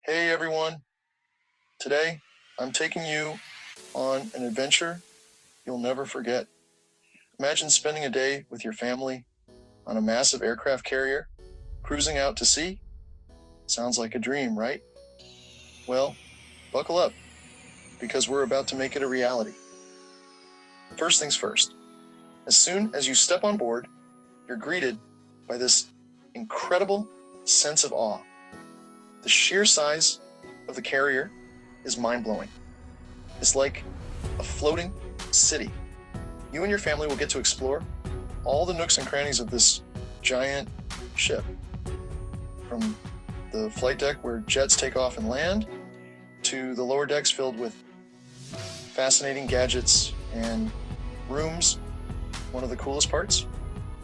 Hey everyone, today I'm taking you on an adventure you'll never forget. Imagine spending a day with your family on a massive aircraft carrier, cruising out to sea. Sounds like a dream, right? Well, buckle up, because we're about to make it a reality. First things first, as soon as you step on board, you're greeted by this incredible sense of awe. The sheer size of the carrier is mind-blowing. It's like a floating city. You and your family will get to explore all the nooks and crannies of this giant ship. From the flight deck where jets take off and land, to the lower decks filled with fascinating gadgets and rooms. One of the coolest parts,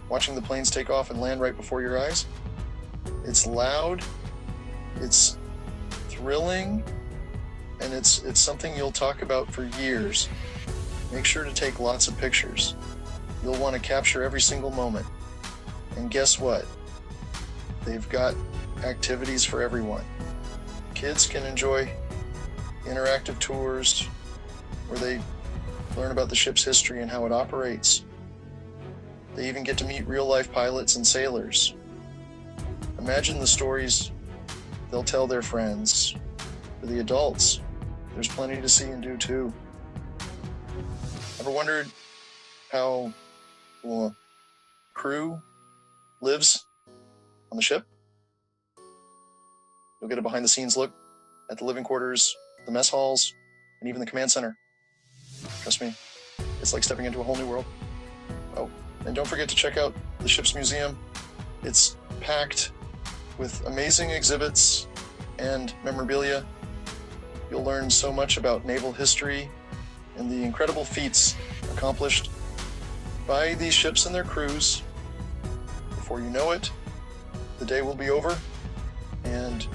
watching the planes take off and land right before your eyes. It's loud, it's thrilling, and it's something you'll talk about for years. Make sure to take lots of pictures. You'll want to capture every single moment. And guess what? They've got activities for everyone. Kids can enjoy interactive tours where they learn about the ship's history and how it operates. They even get to meet real-life pilots and sailors. Imagine the stories they'll tell their friends. For the adults, there's plenty to see and do too. Ever wondered how a crew lives on the ship? You'll get a behind-the-scenes look at the living quarters, the mess halls, and even the command center. Trust me, it's like stepping into a whole new world. Oh, and don't forget to check out the ship's museum. It's packed with amazing exhibits and memorabilia. You'll learn so much about naval history and the incredible feats accomplished by these ships and their crews. Before you know it, the day will be over and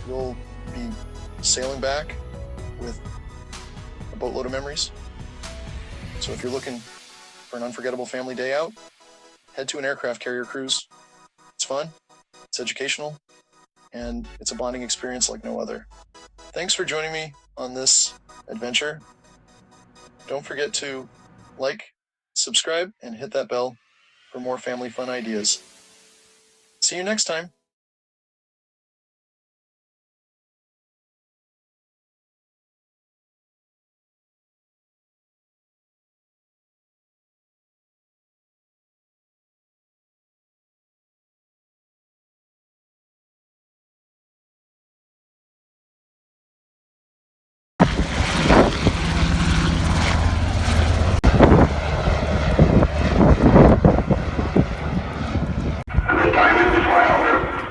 you'll be sailing back with a boatload of memories. So if you're looking for an unforgettable family day out, head to an aircraft carrier cruise. It's fun, it's educational, and it's a bonding experience like no other. Thanks for joining me on this adventure. Don't forget to like, subscribe, and hit that bell for more family fun ideas. See you next time. The time is 12.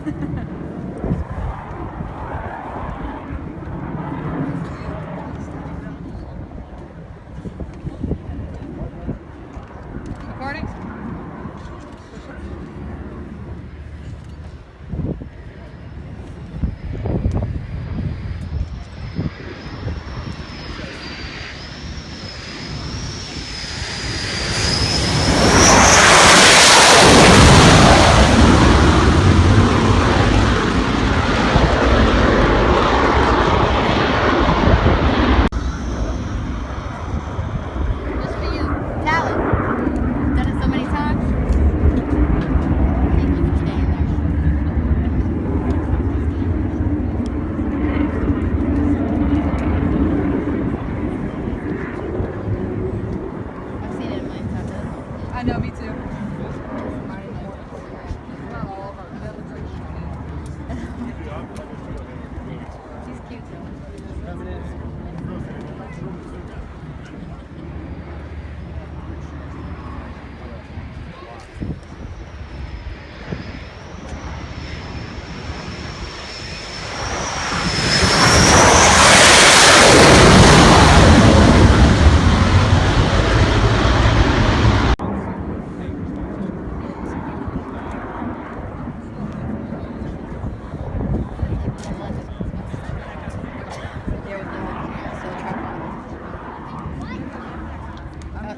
Recording? Just for you. Tally. Done it so many times. Thank you for staying there. I've seen it a million times. I know, me too. She's cute too.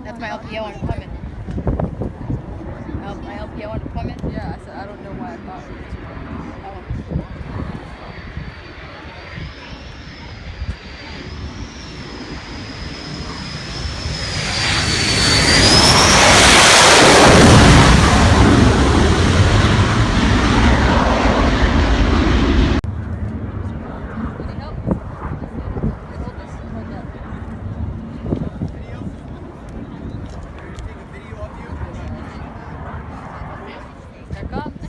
That's my LPO on deployment. My LPO on deployment? Yeah, I said I don't know why I thought it was wrong. Any help? Hold this. Hold that. There it comes.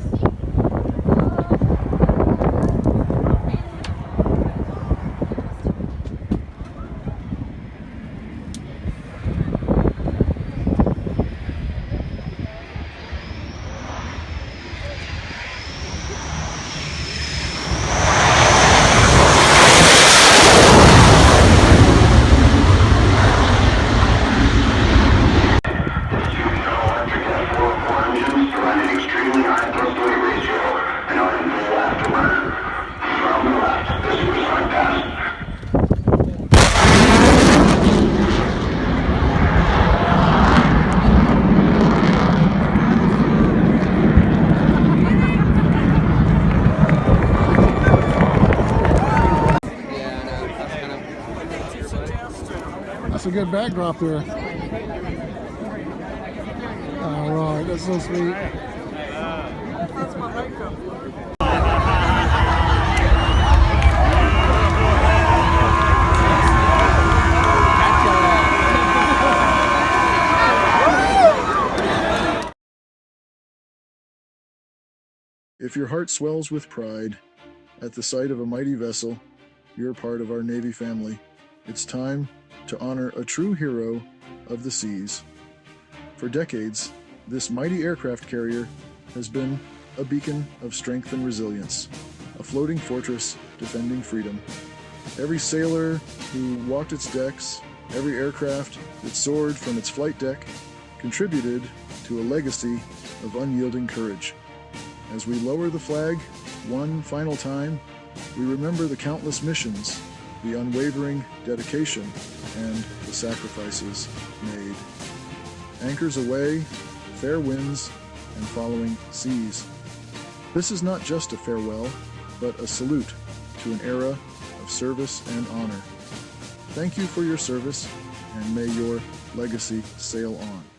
That's a good backdrop there. All right, that's so sweet. If your heart swells with pride at the sight of a mighty vessel, you're part of our Navy family. It's time to honor a true hero of the seas. For decades, this mighty aircraft carrier has been a beacon of strength and resilience, a floating fortress defending freedom. Every sailor who walked its decks, every aircraft that soared from its flight deck, contributed to a legacy of unyielding courage. As we lower the flag one final time, we remember the countless missions, the unwavering dedication, and the sacrifices made. Anchors aweigh, fair winds, and following seas. This is not just a farewell, but a salute to an era of service and honor. Thank you for your service, and may your legacy sail on.